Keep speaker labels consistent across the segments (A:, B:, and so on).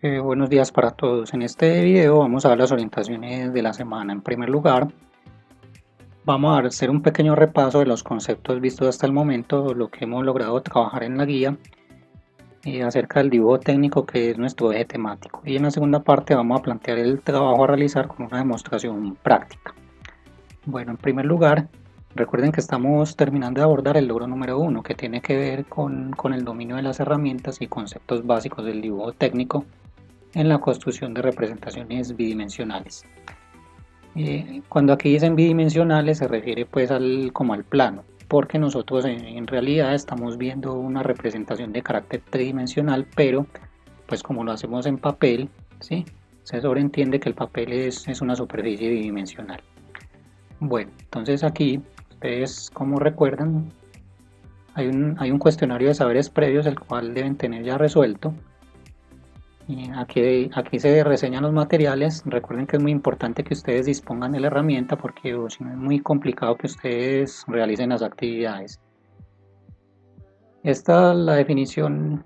A: Buenos días para todos. En este video vamos a ver las orientaciones de la semana. En primer lugar, vamos a hacer un pequeño repaso de los conceptos vistos hasta el momento, lo que hemos logrado trabajar en la guía y acerca del dibujo técnico, que es nuestro eje temático. Y en la segunda parte vamos a plantear el trabajo a realizar con una demostración práctica. Bueno, en primer lugar, recuerden que estamos terminando de abordar el logro número 1, que tiene que ver con el dominio de las herramientas y conceptos básicos del dibujo técnico en la construcción de representaciones bidimensionales. Cuando aquí dicen bidimensionales se refiere pues como al plano, porque nosotros en realidad estamos viendo una representación de carácter tridimensional, pero pues como lo hacemos en papel, ¿sí? Se sobreentiende que el papel es una superficie bidimensional. Bueno, entonces aquí ustedes, como recuerdan, hay un cuestionario de saberes previos el cual deben tener ya resuelto. Y aquí se reseñan los materiales. Recuerden que es muy importante que ustedes dispongan de la herramienta porque si no es muy complicado que ustedes realicen las actividades. Esta es la definición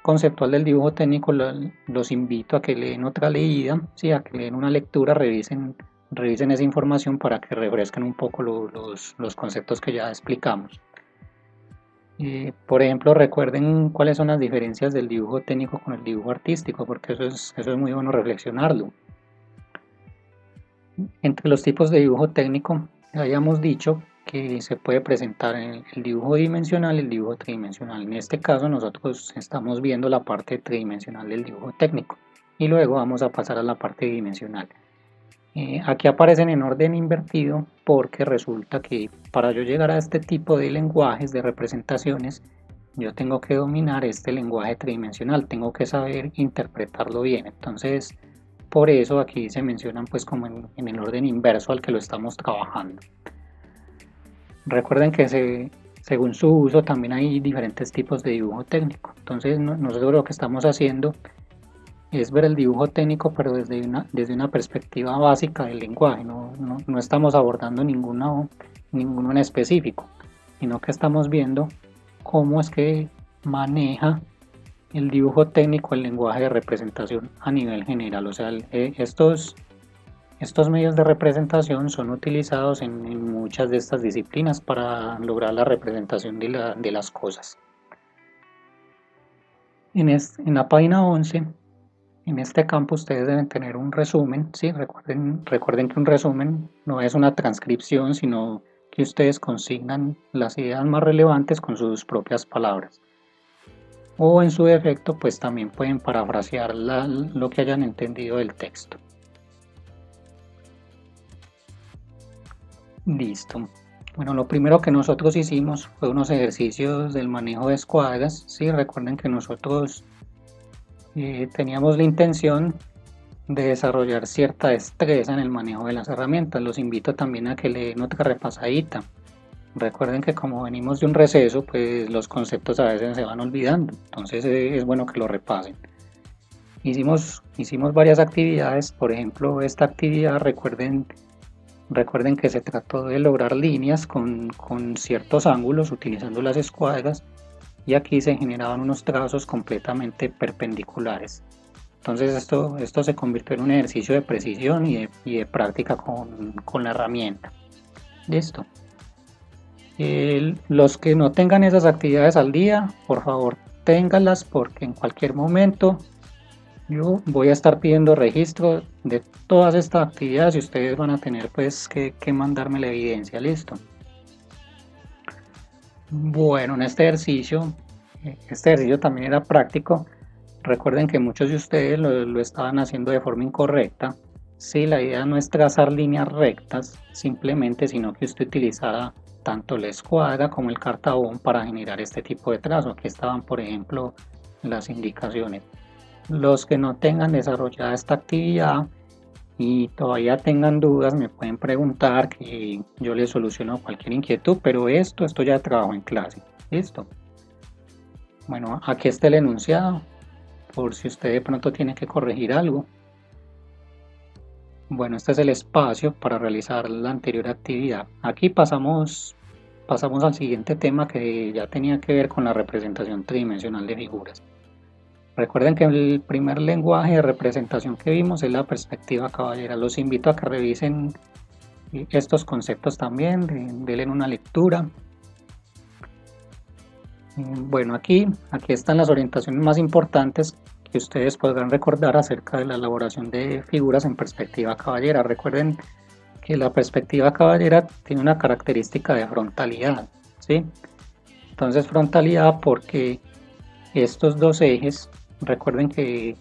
A: conceptual del dibujo técnico. Los invito a que leen otra leída, ¿sí? A que leen una lectura, revisen esa información para que refresquen un poco los conceptos que ya explicamos. Por ejemplo, recuerden cuáles son las diferencias del dibujo técnico con el dibujo artístico, porque eso es muy bueno reflexionarlo. Entre los tipos de dibujo técnico, habíamos dicho que se puede presentar el dibujo dimensional y el dibujo tridimensional. En este caso, nosotros estamos viendo la parte tridimensional del dibujo técnico y luego vamos a pasar a la parte dimensional. Aquí aparecen en orden invertido porque resulta que para yo llegar a este tipo de lenguajes, de representaciones, yo tengo que dominar este lenguaje tridimensional, tengo que saber interpretarlo bien. Entonces, por eso aquí se mencionan pues como en el orden inverso al que lo estamos trabajando. Recuerden que según su uso también hay diferentes tipos de dibujo técnico. Entonces, nosotros lo que estamos haciendo es ver el dibujo técnico, pero desde una perspectiva básica del lenguaje. No estamos abordando ninguno en específico, sino que estamos viendo cómo es que maneja el dibujo técnico el lenguaje de representación a nivel general. O sea, estos medios de representación son utilizados en muchas de estas disciplinas para lograr la representación de las cosas. En la página 11, en este campo ustedes deben tener un resumen, ¿sí? Recuerden que un resumen no es una transcripción, sino que ustedes consignan las ideas más relevantes con sus propias palabras. O en su defecto, pues también pueden parafrasear lo que hayan entendido del texto. Listo. Bueno, lo primero que nosotros hicimos fue unos ejercicios del manejo de escuadras. Sí, recuerden que nosotros teníamos la intención de desarrollar cierta destreza en el manejo de las herramientas. Los invito también a que le den otra repasadita. Recuerden que como venimos de un receso, pues los conceptos a veces se van olvidando, entonces es bueno que lo repasen. Hicimos varias actividades, por ejemplo esta actividad, recuerden que se trató de lograr líneas con ciertos ángulos utilizando las escuadras y aquí se generaban unos trazos completamente perpendiculares. Entonces esto se convirtió en un ejercicio de precisión y de práctica con la herramienta. Listo. Los que no tengan esas actividades al día, por favor ténganlas porque en cualquier momento yo voy a estar pidiendo registro de todas estas actividades y ustedes van a tener pues que mandarme la evidencia. Listo. Bueno, en este ejercicio también era práctico. Recuerden que muchos de ustedes lo estaban haciendo de forma incorrecta. Sí, la idea no es trazar líneas rectas simplemente, sino que usted utilizara tanto la escuadra como el cartabón para generar este tipo de trazo. Aquí estaban, por ejemplo, las indicaciones. Los que no tengan desarrollada esta actividad y todavía tengan dudas, me pueden preguntar que yo les soluciono cualquier inquietud, pero esto ya trabajo en clase. Listo. Bueno, aquí está el enunciado, por si usted de pronto tiene que corregir algo. Bueno, este es el espacio para realizar la anterior actividad. Aquí pasamos al siguiente tema que ya tenía que ver con la representación tridimensional de figuras. Recuerden que el primer lenguaje de representación que vimos es la perspectiva caballera. Los invito a que revisen estos conceptos también, denle una lectura. Bueno, aquí están las orientaciones más importantes que ustedes podrán recordar acerca de la elaboración de figuras en perspectiva caballera. Recuerden que la perspectiva caballera tiene una característica de frontalidad, ¿sí? Entonces frontalidad porque estos dos ejes, recuerden que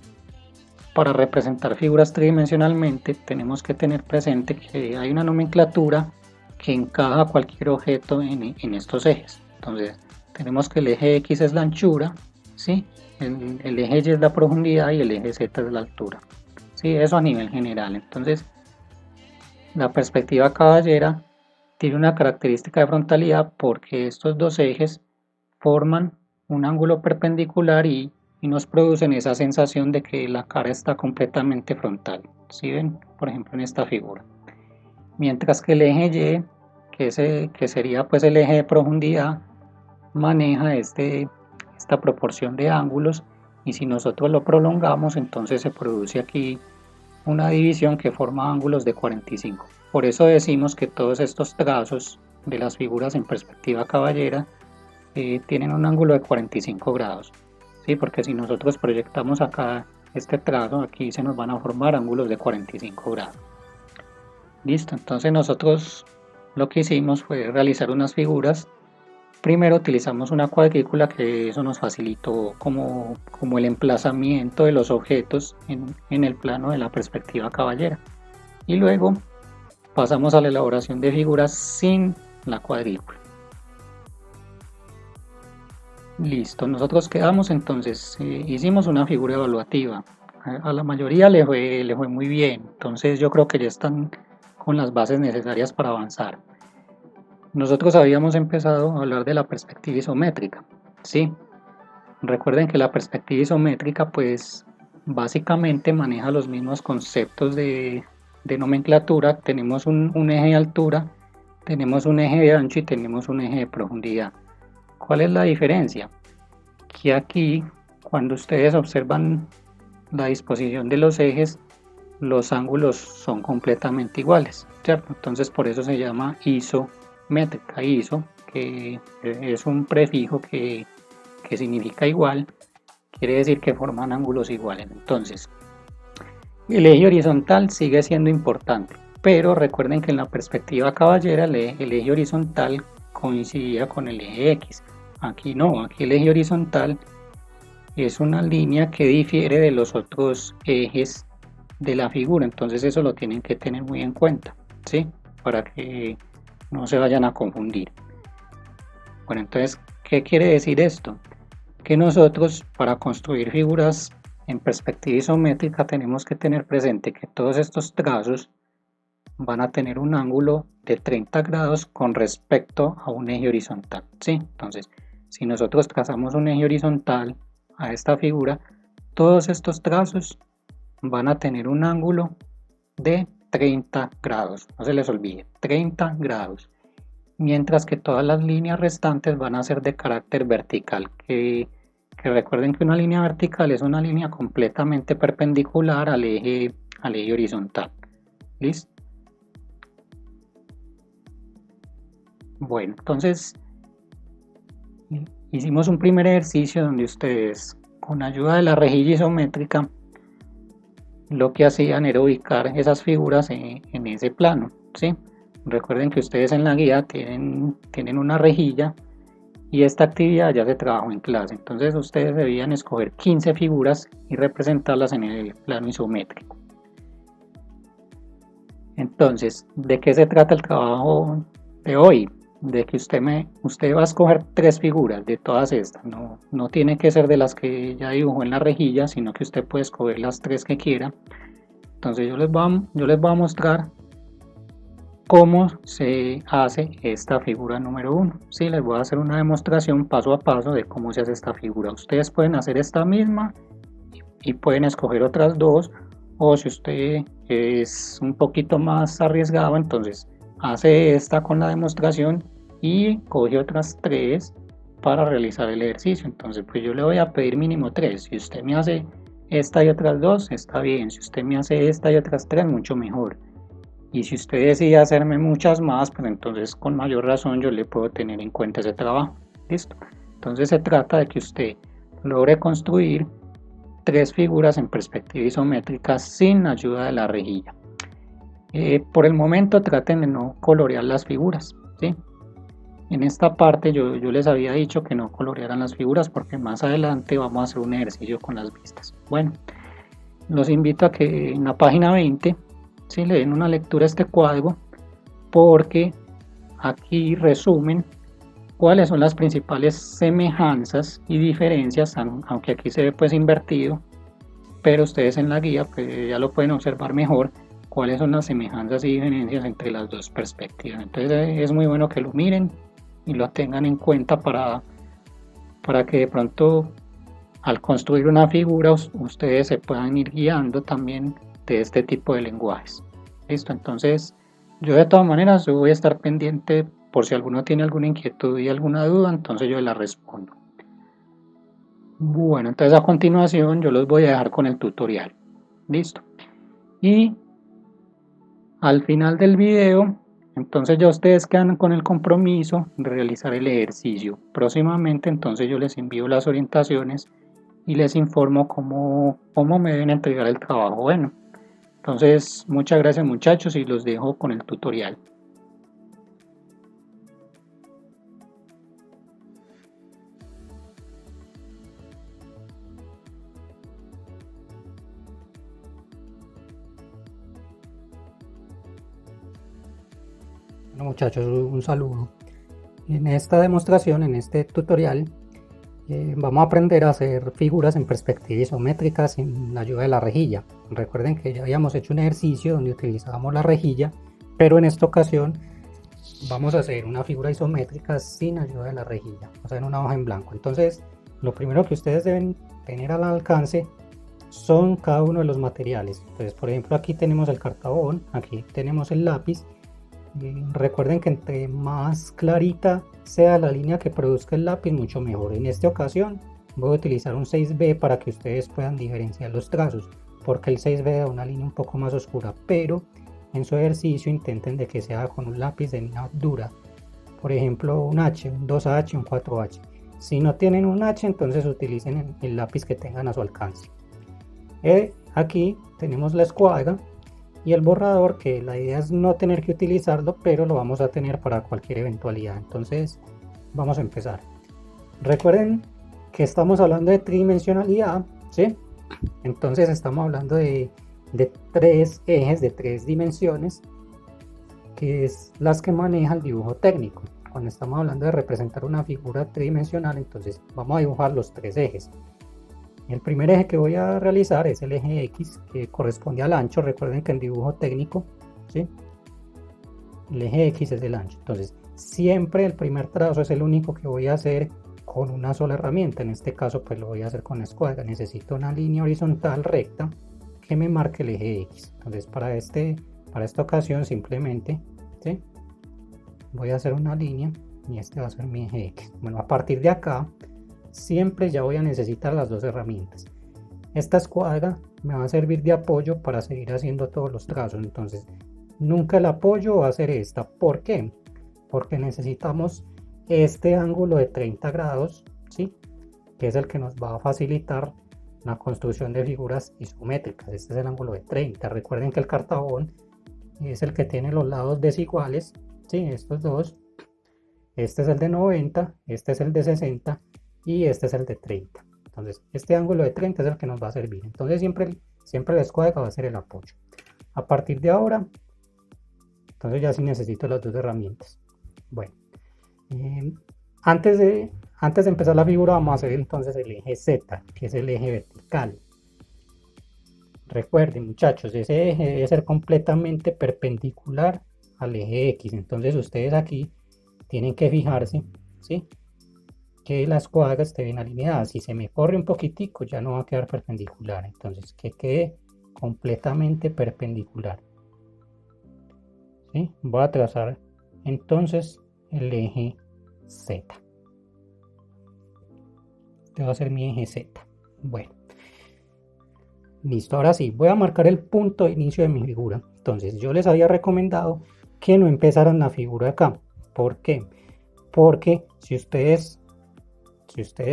A: para representar figuras tridimensionalmente tenemos que tener presente que hay una nomenclatura que encaja cualquier objeto en estos ejes. Entonces tenemos que el eje X es la anchura, ¿sí? El eje Y es la profundidad y el eje Z es la altura, ¿sí? Eso a nivel general. Entonces la perspectiva caballera tiene una característica de frontalidad porque estos dos ejes forman un ángulo perpendicular y nos producen esa sensación de que la cara está completamente frontal. ¿Sí ven? Por ejemplo en esta figura. Mientras que el eje Y, que sería pues el eje de profundidad, maneja esta proporción de ángulos, y si nosotros lo prolongamos, entonces se produce aquí una división que forma ángulos de 45. Por eso decimos que todos estos trazos de las figuras en perspectiva caballera tienen un ángulo de 45 grados, ¿sí? Porque si nosotros proyectamos acá este trazo, aquí se nos van a formar ángulos de 45 grados. Listo, entonces nosotros lo que hicimos fue realizar unas figuras. Primero utilizamos una cuadrícula, que eso nos facilitó como el emplazamiento de los objetos en el plano de la perspectiva caballera. Y luego pasamos a la elaboración de figuras sin la cuadrícula. Listo, nosotros quedamos entonces, hicimos una figura evaluativa. A la mayoría le fue muy bien, entonces yo creo que ya están con las bases necesarias para avanzar. Nosotros habíamos empezado a hablar de la perspectiva isométrica, ¿sí? Recuerden que la perspectiva isométrica pues básicamente maneja los mismos conceptos de nomenclatura. Tenemos un eje de altura, tenemos un eje de ancho y tenemos un eje de profundidad. ¿Cuál es la diferencia? Que aquí, cuando ustedes observan la disposición de los ejes, los ángulos son completamente iguales, ¿cierto? Entonces por eso se llama isométrica. Iso, que es un prefijo que significa igual, quiere decir que forman ángulos iguales. Entonces el eje horizontal sigue siendo importante, pero recuerden que en la perspectiva caballera el eje horizontal coincidía con el eje X. Aquí no, aquí el eje horizontal es una línea que difiere de los otros ejes de la figura, entonces eso lo tienen que tener muy en cuenta, ¿sí? Para que no se vayan a confundir. Bueno, entonces, ¿qué quiere decir esto? Que nosotros, para construir figuras en perspectiva isométrica, tenemos que tener presente que todos estos trazos van a tener un ángulo de 30 grados con respecto a un eje horizontal, ¿sí? Entonces, si nosotros trazamos un eje horizontal a esta figura, todos estos trazos van a tener un ángulo de 30 grados, no se les olvide, 30 grados, mientras que todas las líneas restantes van a ser de carácter vertical, que recuerden que una línea vertical es una línea completamente perpendicular al eje horizontal. ¿Listo? Bueno, entonces hicimos un primer ejercicio donde ustedes, con ayuda de la rejilla isométrica, lo que hacían era ubicar esas figuras en ese plano, ¿sí? Recuerden que ustedes en la guía tienen una rejilla, y esta actividad ya se trabajó en clase. Entonces ustedes debían escoger 15 figuras y representarlas en el plano isométrico. Entonces, ¿de qué se trata el trabajo de hoy? De que usted va a escoger 3 figuras de todas estas. No tiene que ser de las que ya dibujó en la rejilla, sino que usted puede escoger las 3 que quiera. Entonces yo les voy a mostrar cómo se hace esta figura número 1. Sí, les voy a hacer una demostración paso a paso de cómo se hace esta figura. Ustedes pueden hacer esta misma y pueden escoger otras 2, o si usted es un poquito más arriesgado, entonces hace esta con la demostración y coge otras 3 para realizar el ejercicio. Entonces pues yo le voy a pedir mínimo 3. Si usted me hace esta y otras 2, está bien. Si usted me hace esta y otras 3, mucho mejor. Y si usted decide hacerme muchas más, pues entonces con mayor razón yo le puedo tener en cuenta ese trabajo. ¿Listo? Entonces se trata de que usted logre construir 3 figuras en perspectiva isométrica sin ayuda de la rejilla. Por el momento traten de no colorear las figuras, ¿sí? En esta parte yo les había dicho que no colorearan las figuras porque más adelante vamos a hacer un ejercicio con las vistas. Bueno, los invito a que en la página 20 ¿sí? Le den una lectura a este cuadro, porque aquí resumen cuáles son las principales semejanzas y diferencias, aunque aquí se ve pues invertido, pero ustedes en la guía pues ya lo pueden observar mejor cuáles son las semejanzas y diferencias entre las dos perspectivas. Entonces es muy bueno que lo miren y lo tengan en cuenta para que de pronto al construir una figura ustedes se puedan ir guiando también de este tipo de lenguajes. Listo, entonces yo de todas maneras yo voy a estar pendiente por si alguno tiene alguna inquietud y alguna duda, entonces yo la respondo. Bueno, entonces a continuación yo los voy a dejar con el tutorial. Listo. Y al final del video, entonces ya ustedes quedan con el compromiso de realizar el ejercicio. Próximamente entonces yo les envío las orientaciones y les informo cómo me deben entregar el trabajo. Bueno, entonces muchas gracias muchachos y los dejo con el tutorial.
B: Bueno muchachos, un saludo. En esta demostración, en este tutorial, vamos a aprender a hacer figuras en perspectiva isométrica sin la ayuda de la rejilla. Recuerden que ya habíamos hecho un ejercicio donde utilizábamos la rejilla, pero en esta ocasión vamos a hacer una figura isométrica sin ayuda de la rejilla, o sea, en una hoja en blanco. Entonces, lo primero que ustedes deben tener al alcance son cada uno de los materiales. Entonces, por ejemplo, aquí tenemos el cartabón, aquí tenemos el lápiz. Recuerden que entre más clarita sea la línea que produzca el lápiz, mucho mejor. En esta ocasión voy a utilizar un 6B para que ustedes puedan diferenciar los trazos, porque el 6B da una línea un poco más oscura, pero en su ejercicio intenten de que sea con un lápiz de línea dura, por ejemplo un H, un 2H, un 4H. Si no tienen un H, entonces utilicen el lápiz que tengan a su alcance. Aquí tenemos la escuadra y el borrador, que la idea es no tener que utilizarlo, pero lo vamos a tener para cualquier eventualidad. Entonces vamos a empezar. Recuerden que estamos hablando de tridimensionalidad, ¿sí? Entonces estamos hablando de 3 ejes, de 3 dimensiones, que es las que maneja el dibujo técnico. Cuando estamos hablando de representar una figura tridimensional, entonces vamos a dibujar los 3 ejes. El primer eje que voy a realizar es el eje X, que corresponde al ancho. Recuerden que en dibujo técnico, ¿sí? El eje X es el ancho. Entonces, siempre el primer trazo es el único que voy a hacer con una sola herramienta. En este caso, pues lo voy a hacer con la escuadra. Necesito una línea horizontal recta que me marque el eje X. Entonces, para esta ocasión, simplemente, ¿sí? Voy a hacer una línea y este va a ser mi eje X. Bueno, a partir de acá, siempre ya voy a necesitar las dos herramientas. Esta escuadra me va a servir de apoyo para seguir haciendo todos los trazos. Entonces, nunca el apoyo va a ser esta. ¿Por qué? Porque necesitamos este ángulo de 30 grados, ¿sí? Que es el que nos va a facilitar la construcción de figuras isométricas. Este es el ángulo de 30. Recuerden que el cartabón es el que tiene los lados desiguales, ¿sí? Estos dos. Este es el de 90, este es el de 60 y este es el de 30. Entonces este ángulo de 30 es el que nos va a servir. Entonces siempre la escuadra va a ser el apoyo. A partir de ahora, entonces ya sí necesito las dos herramientas. Bueno, antes de empezar la figura vamos a hacer entonces el eje Z, que es el eje vertical. Recuerden muchachos, ese eje debe ser completamente perpendicular al eje X. Entonces ustedes aquí tienen que fijarse, ¿sí? Que la escuadra esté bien alineada. Si se me corre un poquitico ya no va a quedar perpendicular, entonces que quede completamente perpendicular, ¿sí? Voy a trazar entonces el eje Z. Este va a ser mi eje Z. Bueno, listo. Ahora sí, voy a marcar el punto de inicio de mi figura. Entonces, yo les había recomendado que no empezaran la figura acá. ¿Por qué? Porque si ustedes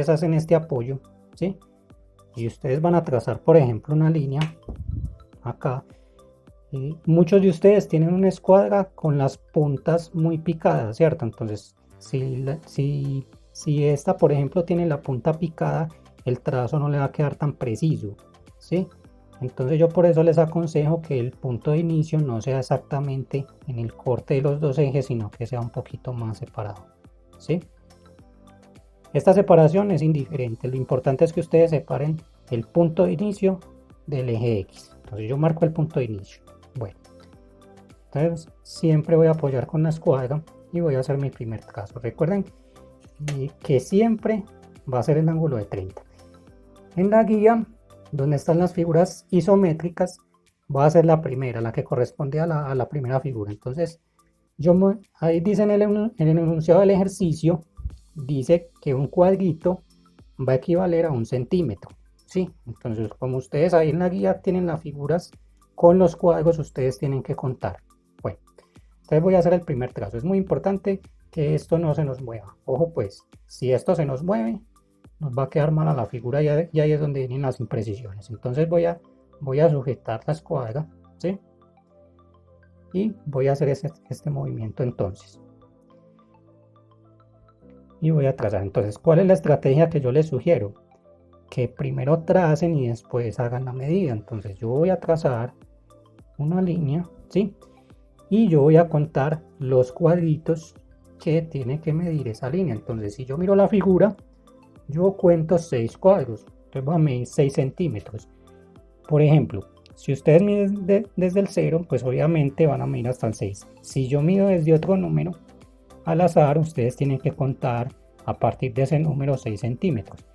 B: hacen este apoyo, ¿sí? Y ustedes van a trazar, por ejemplo, una línea acá. Y muchos de ustedes tienen una escuadra con las puntas muy picadas, ¿cierto? Entonces, si esta, por ejemplo, tiene la punta picada, el trazo no le va a quedar tan preciso, ¿sí? Entonces yo por eso les aconsejo que el punto de inicio no sea exactamente en el corte de los dos ejes, sino que sea un poquito más separado, ¿sí? Esta separación es indiferente, lo importante es que ustedes separen el punto de inicio del eje X. Entonces yo marco el punto de inicio. Bueno, entonces siempre voy a apoyar con la escuadra y voy a hacer mi primer trazo. Recuerden que siempre va a ser el ángulo de 30. En la guía, donde están las figuras isométricas, va a ser la primera, la que corresponde a la primera figura. Entonces, ahí dice en el enunciado del ejercicio, dice que un cuadrito va a equivaler a 1 centímetro. ¿Sí? Entonces, como ustedes ahí en la guía tienen las figuras con los cuadros, ustedes tienen que contar. Bueno, entonces voy a hacer el primer trazo. Es muy importante que esto no se nos mueva. Ojo pues, si esto se nos mueve, nos va a quedar mala la figura y ahí es donde vienen las imprecisiones. Entonces voy a sujetar la escuadra, ¿sí? Y voy a hacer este movimiento entonces. Y voy a trazar. Entonces, ¿cuál es la estrategia que yo les sugiero? Que primero tracen y después hagan la medida. Entonces yo voy a trazar una línea, ¿sí? Y yo voy a contar los cuadritos que tiene que medir esa línea. Entonces si yo miro la figura, yo cuento 6 cuadros. Entonces voy a medir 6 centímetros. Por ejemplo, si ustedes miden desde el 0, pues obviamente van a medir hasta el 6. Si yo mido desde otro número al azar, ustedes tienen que contar a partir de ese número 6 centímetros.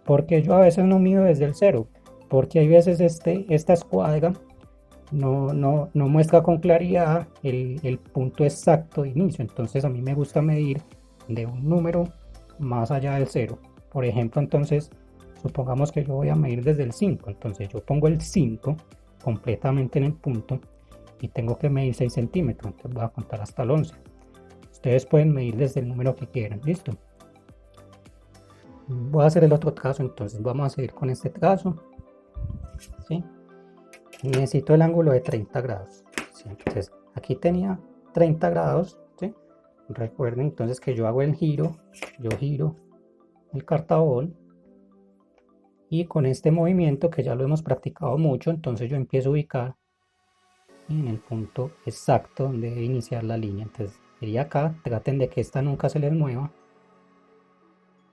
B: Porque yo a veces no mido desde el 0, porque hay veces esta escuadra no muestra con claridad el punto exacto de inicio. Entonces a mí me gusta medir de un número más allá del 0. Por ejemplo, entonces supongamos que yo voy a medir desde el 5. Entonces yo pongo el 5 completamente en el punto y tengo que medir 6 centímetros. Entonces voy a contar hasta el 11. Ustedes pueden medir desde el número que quieran. ¿Listo? Voy a hacer el otro trazo. Entonces vamos a seguir con este trazo, ¿sí? Necesito el ángulo de 30 grados, ¿sí? Entonces aquí tenía 30 grados, ¿sí? Recuerden entonces que yo hago el giro, yo giro el cartabol y con este movimiento que ya lo hemos practicado mucho, entonces yo empiezo a ubicar en el punto exacto donde debe iniciar la línea. Entonces sería acá, traten de que esta nunca se les mueva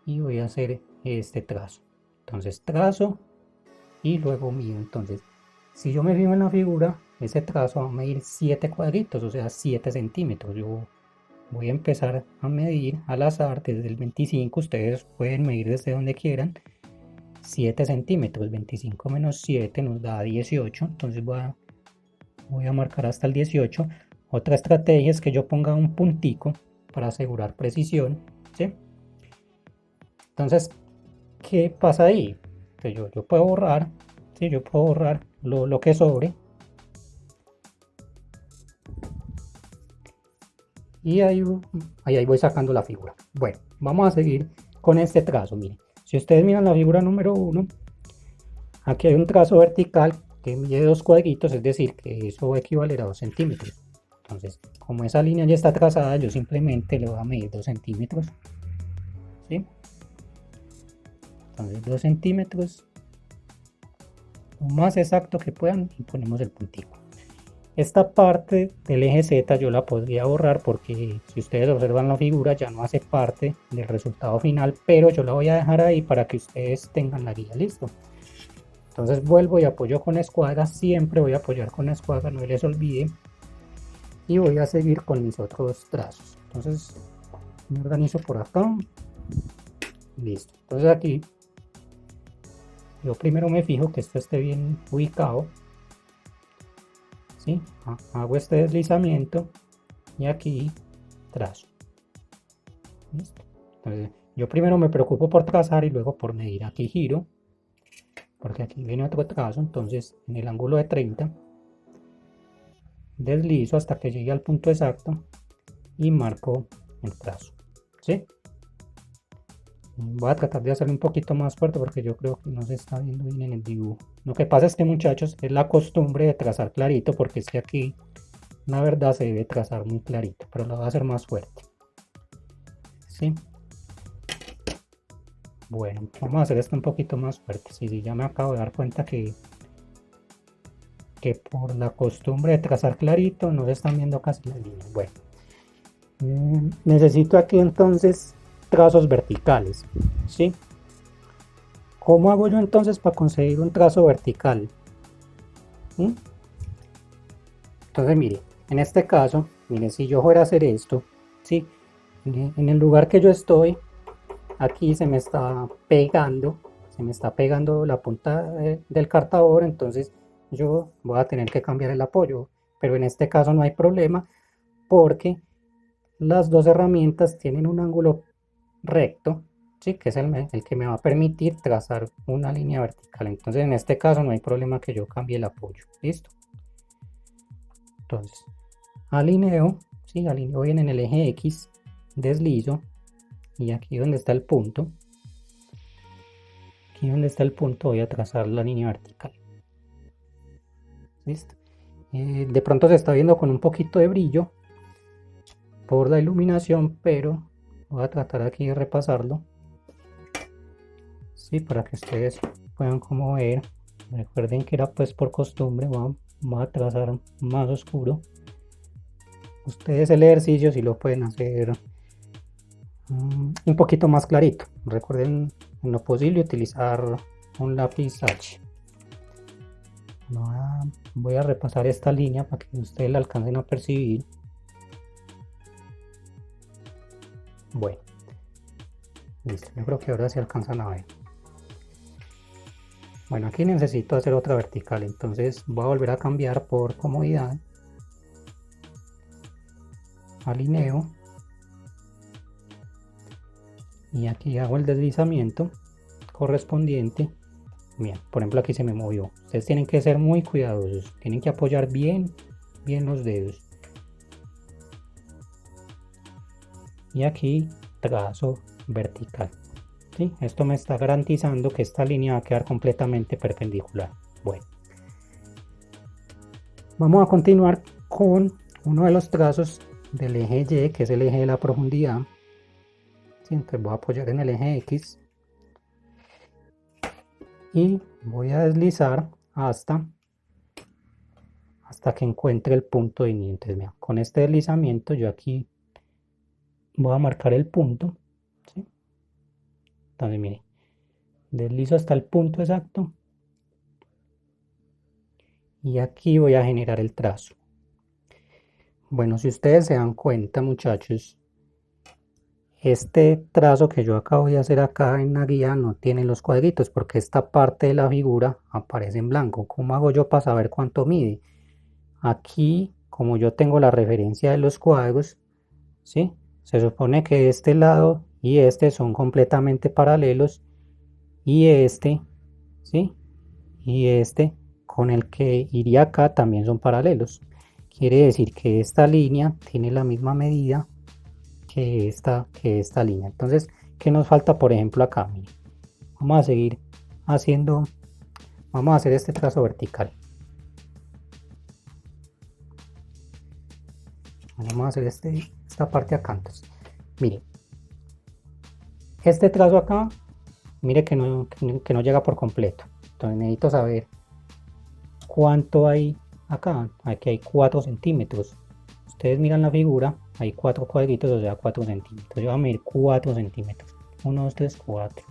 B: y voy a hacer este trazo. Entonces trazo y luego mido. Entonces si yo me fijo en la figura, ese trazo va a medir 7 cuadritos, o sea 7 centímetros. Yo voy a empezar a medir al azar desde el 25, ustedes pueden medir desde donde quieran. 7 centímetros, 25 menos 7 nos da 18, entonces voy a marcar hasta el 18. Otra estrategia es que yo ponga un puntico para asegurar precisión, ¿sí? Entonces, ¿qué pasa ahí? Que yo puedo borrar, ¿sí? Yo puedo borrar lo que sobre y ahí voy sacando la figura. Bueno, vamos a seguir con este trazo. Miren, si ustedes miran la figura número 1, aquí hay un trazo vertical que mide 2 cuadritos, es decir, que eso va a equivaler a 2 centímetros. Entonces, como esa línea ya está trazada, yo simplemente le voy a medir 2 centímetros, ¿sí? Entonces 2 centímetros, lo más exacto que puedan, y ponemos el puntico. Esta parte del eje Z yo la podría borrar porque si ustedes observan la figura ya no hace parte del resultado final, pero yo la voy a dejar ahí para que ustedes tengan la guía. Listo. Entonces vuelvo y apoyo con escuadra, siempre voy a apoyar con escuadra, no les olvide. Y voy a seguir con mis otros trazos. Entonces me organizo por acá. Listo. Entonces aquí yo primero me fijo que esto esté bien ubicado, ¿sí? Hago este deslizamiento y aquí trazo. ¿Listo? Entonces Yo primero me preocupo por trazar y luego por medir. Aquí giro, porque aquí viene otro trazo, entonces en el ángulo de 30 deslizo hasta que llegue al punto exacto y marco el trazo, ¿sí? Voy a tratar de hacerlo un poquito más fuerte porque yo creo que no se está viendo bien en el dibujo. Lo que pasa es que, muchachos, es la costumbre de trazar clarito, porque es que aquí la verdad se debe trazar muy clarito, pero lo voy a hacer más fuerte, ¿sí? Bueno, vamos a hacer esto un poquito más fuerte. Sí, ya me acabo de dar cuenta que por la costumbre de trazar clarito no se están viendo casi las líneas. Bueno, necesito aquí entonces trazos verticales, ¿sí? ¿Cómo hago yo entonces para conseguir un trazo vertical? ¿Mm? Entonces, mire, en este caso, mire, si yo fuera a hacer esto, ¿sí? En el lugar que yo estoy, aquí se me está pegando la punta del cartador, entonces yo voy a tener que cambiar el apoyo, pero en este caso no hay problema porque las dos herramientas tienen un ángulo recto, ¿sí? Que es el que me va a permitir trazar una línea vertical. Entonces en este caso no hay problema que yo cambie el apoyo. ¿Listo? Entonces alineo, ¿sí? Alineo bien en el eje X, deslizo y aquí donde está el punto, voy a trazar la línea vertical. ¿Listo? De pronto se está viendo con un poquito de brillo por la iluminación, pero voy a tratar aquí de repasarlo, ¿sí? Para que ustedes puedan como ver. Recuerden que era pues por costumbre, voy a trazar más oscuro. Ustedes el ejercicio si lo pueden hacer un poquito más clarito. Recuerden en lo posible utilizar un lápiz H. Voy a repasar esta línea para que ustedes la alcancen a percibir. Bueno, listo, yo creo que ahora se alcanzan a ver. Bueno, aquí necesito hacer otra vertical, entonces voy a volver a cambiar por comodidad. Alineo y aquí hago el deslizamiento correspondiente. Bien, por ejemplo aquí se me movió. Ustedes tienen que ser muy cuidadosos, tienen que apoyar bien los dedos. Y aquí trazo vertical. ¿Sí? Esto me está garantizando que esta línea va a quedar completamente perpendicular. Bueno, vamos a continuar con uno de los trazos del eje Y, que es el eje de la profundidad. ¿Sí? Entonces voy a apoyar en el eje X y voy a deslizar hasta que encuentre el punto de inicio. Entonces, mira, con este deslizamiento yo aquí voy a marcar el punto, ¿sí? Entonces mire, deslizo hasta el punto exacto y aquí voy a generar el trazo. Bueno, si ustedes se dan cuenta, muchachos, este trazo que yo acabo de hacer acá en la guía no tiene los cuadritos porque esta parte de la figura aparece en blanco. ¿Cómo hago yo para saber cuánto mide? Aquí, como yo tengo la referencia de los cuadros, ¿sí? Se supone que este lado y este son completamente paralelos y este, ¿sí? Y este con el que iría acá también son paralelos. Quiere decir que esta línea tiene la misma medida que esta línea. Entonces, ¿qué nos falta por ejemplo acá? Miren, vamos a seguir haciendo, vamos a hacer este trazo vertical. Vamos a hacer esta parte acá. Entonces, mire, este trazo acá, mire que no llega por completo. Entonces necesito saber cuánto hay acá. Aquí hay 4 centímetros. Ustedes miran la figura, hay 4 cuadritos, o sea 4 centímetros. Yo voy a medir 4 centímetros. 1, 2, 3, 4.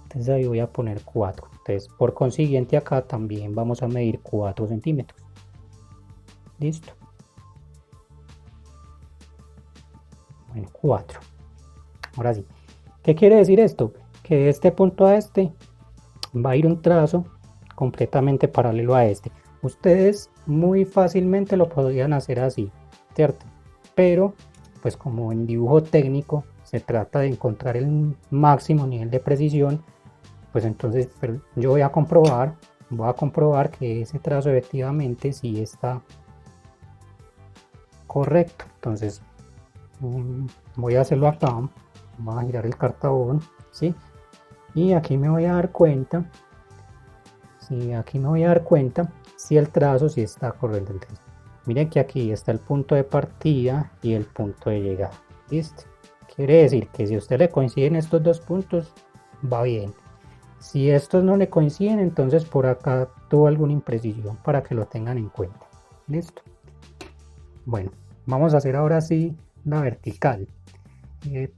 B: Entonces ahí voy a poner 4. Entonces por consiguiente acá también vamos a medir 4 centímetros. Listo. Bueno, 4. Ahora sí. ¿Qué quiere decir esto? Que de este punto a este va a ir un trazo completamente paralelo a este. Ustedes muy fácilmente lo podrían hacer así, ¿cierto? Pero pues como en dibujo técnico se trata de encontrar el máximo nivel de precisión, pues entonces yo voy a comprobar que ese trazo efectivamente sí está correcto. Entonces voy a hacerlo acá, voy a girar el cartabón, ¿sí? Y aquí me voy a dar cuenta, si el trazo sí está correcto. Entonces, miren que aquí está el punto de partida y el punto de llegada. ¿Listo? Quiere decir que si a usted le coinciden estos dos puntos, va bien. Si estos no le coinciden, entonces por acá tuvo alguna imprecisión, para que lo tengan en cuenta. ¿Listo? Bueno, vamos a hacer ahora sí la vertical.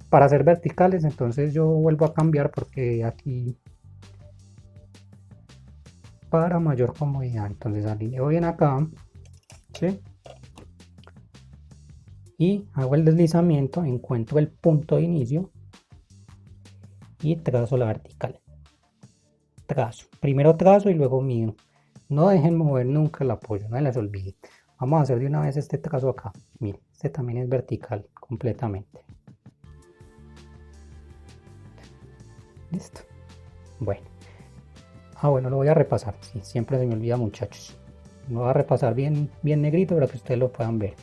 B: Para hacer verticales, entonces yo vuelvo a cambiar, porque aquí, para mayor comodidad, entonces alineo bien acá, ¿sí? Y hago el deslizamiento, encuentro el punto de inicio y trazo la vertical. Primero trazo y luego mido. No dejen mover nunca el apoyo, no les olvide. Vamos a hacer de una vez este trazo acá. Miren, este también es vertical completamente. Listo. Bueno. Bueno, lo voy a repasar. Sí, siempre se me olvida, muchachos. Lo voy a repasar bien negrito para que ustedes lo puedan ver.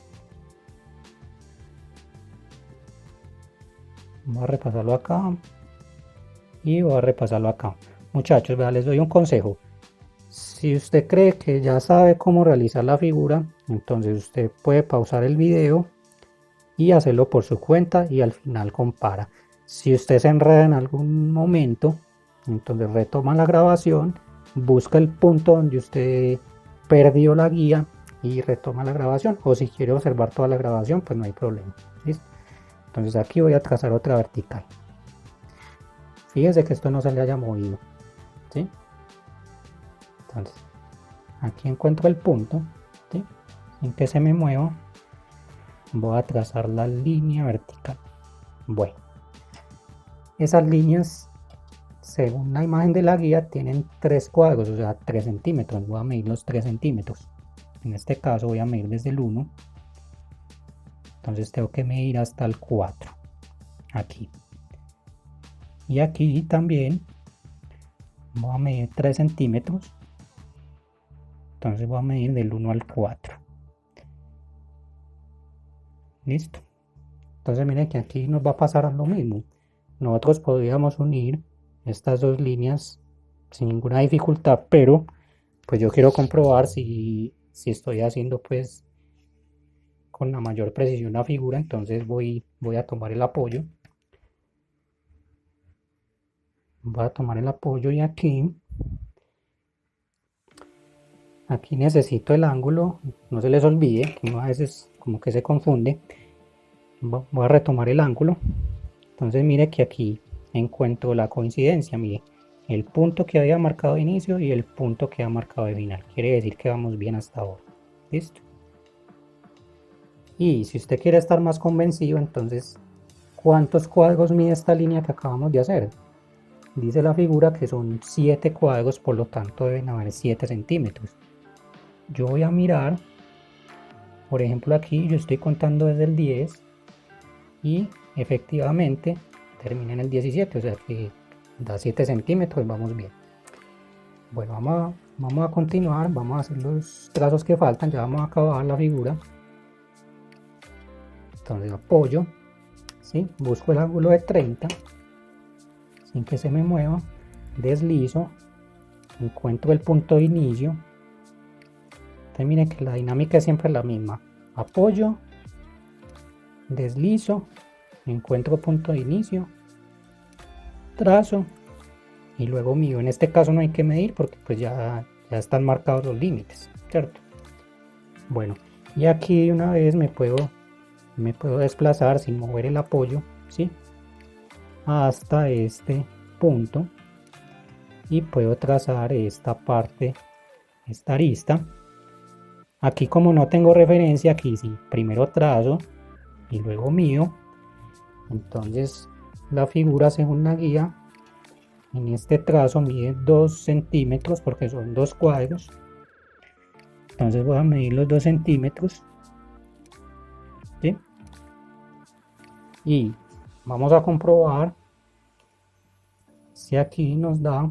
B: Voy a repasarlo acá y voy a repasarlo acá. Muchachos, vean, les doy un consejo. Si usted cree que ya sabe cómo realizar la figura, entonces usted puede pausar el video y hacerlo por su cuenta y al final compara. Si usted se enreda en algún momento, entonces retoma la grabación, busca el punto donde usted perdió la guía y retoma la grabación, o si quiere observar toda la grabación, pues no hay problema. ¿Listo? Entonces aquí voy a trazar otra vertical. Fíjense que esto no se le haya movido, ¿sí? Entonces aquí encuentro el punto, ¿sí? Sin que se me mueva, voy a trazar la línea vertical. Bueno, esas líneas, según la imagen de la guía, tienen 3 cuadros, o sea 3 centímetros. Voy a medir los 3 centímetros. En este caso voy a medir desde el 1, entonces tengo que medir hasta el 4 aquí, y aquí también voy a medir 3 centímetros, entonces voy a medir del 1 al 4. Listo. Entonces miren que aquí nos va a pasar lo mismo. Nosotros podríamos unir estas dos líneas sin ninguna dificultad, pero pues yo quiero comprobar si estoy haciendo pues con la mayor precisión la figura. Entonces voy a tomar el apoyo. Voy a tomar el apoyo y aquí necesito el ángulo. No se les olvide, que uno a veces como que se confunde. Voy a retomar el ángulo. Entonces mire que aquí encuentro la coincidencia. Mire, el punto que había marcado de inicio y el punto que ha marcado de final. Quiere decir que vamos bien hasta ahora. ¿Listo? Y si usted quiere estar más convencido, entonces, ¿cuántos cuadros mide esta línea que acabamos de hacer? Dice la figura que son 7 cuadros, por lo tanto deben haber 7 centímetros. Yo voy a mirar, por ejemplo aquí yo estoy contando desde el 10 y efectivamente termina en el 17, o sea que da 7 centímetros, vamos bien. Bueno, vamos a continuar, vamos a hacer los trazos que faltan, ya vamos a acabar la figura. Entonces apoyo, ¿sí? Busco el ángulo de 30 sin que se me mueva, deslizo, encuentro el punto de inicio. Entonces miren que la dinámica es siempre la misma: apoyo, deslizo, encuentro punto de inicio, trazo y luego mido. En este caso no hay que medir porque pues ya están marcados los límites, ¿cierto? Bueno, y aquí de una vez me puedo desplazar sin mover el apoyo, ¿sí? Hasta este punto y puedo trazar esta parte, esta arista. Aquí como no tengo referencia, aquí sí, primero trazo y luego mido. Entonces la figura, según la guía, en este trazo mide 2 centímetros porque son 2 cuadros. Entonces voy a medir los 2 centímetros, ¿sí? Y Vamos a comprobar si aquí nos da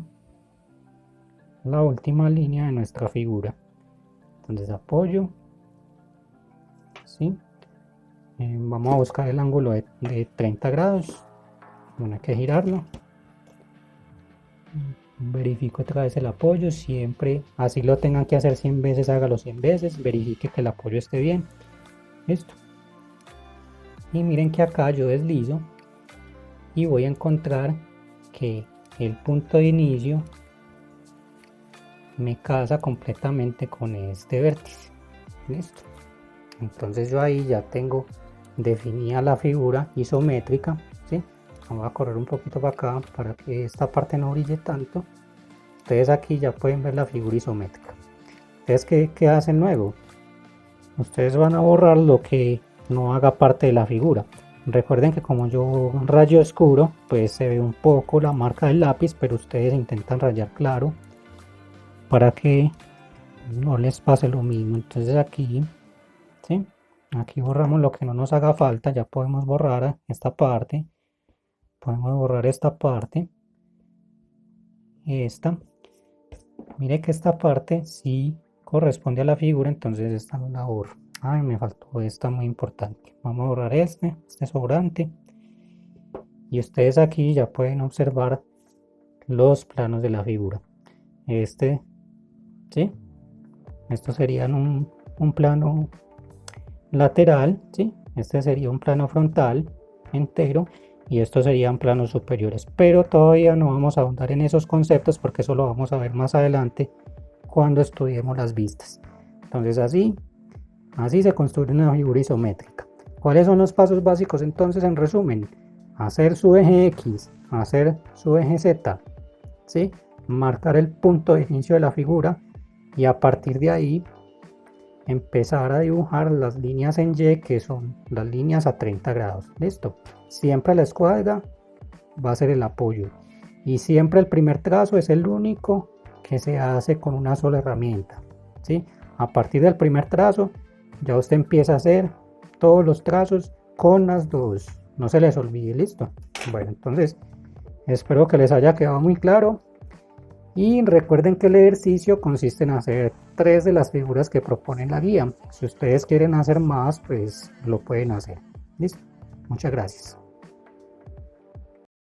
B: la última línea de nuestra figura. Entonces apoyo, ¿sí? Vamos a buscar el ángulo de 30 grados, bueno, hay que girarlo. Verifico otra vez el apoyo, siempre así lo tengan que hacer 100 veces, hágalo 100 veces, verifique que el apoyo esté bien. Listo. Y miren que acá yo deslizo y voy a encontrar que el punto de inicio me casa completamente con este vértice. Listo. Entonces yo ahí ya tengo definida la figura isométrica, ¿sí? Vamos a correr un poquito para acá para que esta parte no brille tanto. Ustedes aquí ya pueden ver la figura isométrica. Entonces, ¿qué hacen luego? Ustedes van a borrar lo que no haga parte de la figura. Recuerden que como yo rayo oscuro, pues se ve un poco la marca del lápiz, pero ustedes intentan rayar claro para que no les pase lo mismo. Entonces aquí, ¿sí? Aquí borramos lo que no nos haga falta. Ya podemos borrar esta parte, podemos borrar esta parte, esta. Mire que esta parte sí corresponde a la figura, entonces esta no la borro. Ay, me faltó esta muy importante. Vamos a borrar este sobrante. Y ustedes aquí ya pueden observar los planos de la figura. ¿Sí? Estos serían un plano lateral, ¿sí? Este sería un plano frontal entero y estos serían planos superiores. Pero todavía no vamos a ahondar en esos conceptos porque eso lo vamos a ver más adelante cuando estudiemos las vistas. Entonces así se construye una figura isométrica. ¿Cuáles son los pasos básicos entonces en resumen? Hacer su eje X, hacer su eje Z, ¿sí? Marcar el punto de inicio de la figura y a partir de ahí empezar a dibujar las líneas en Y, que son las líneas a 30 grados. Listo. Siempre la escuadra va a ser el apoyo y siempre el primer trazo es el único que se hace con una sola herramienta, ¿sí? A partir del primer trazo ya usted empieza a hacer todos los trazos con las dos, no se les olvide. Listo. Bueno, entonces espero que les haya quedado muy claro y recuerden que el ejercicio consiste en hacer 3 de las figuras que propone la guía. Si ustedes quieren hacer más, pues lo pueden hacer. Listo. Muchas gracias.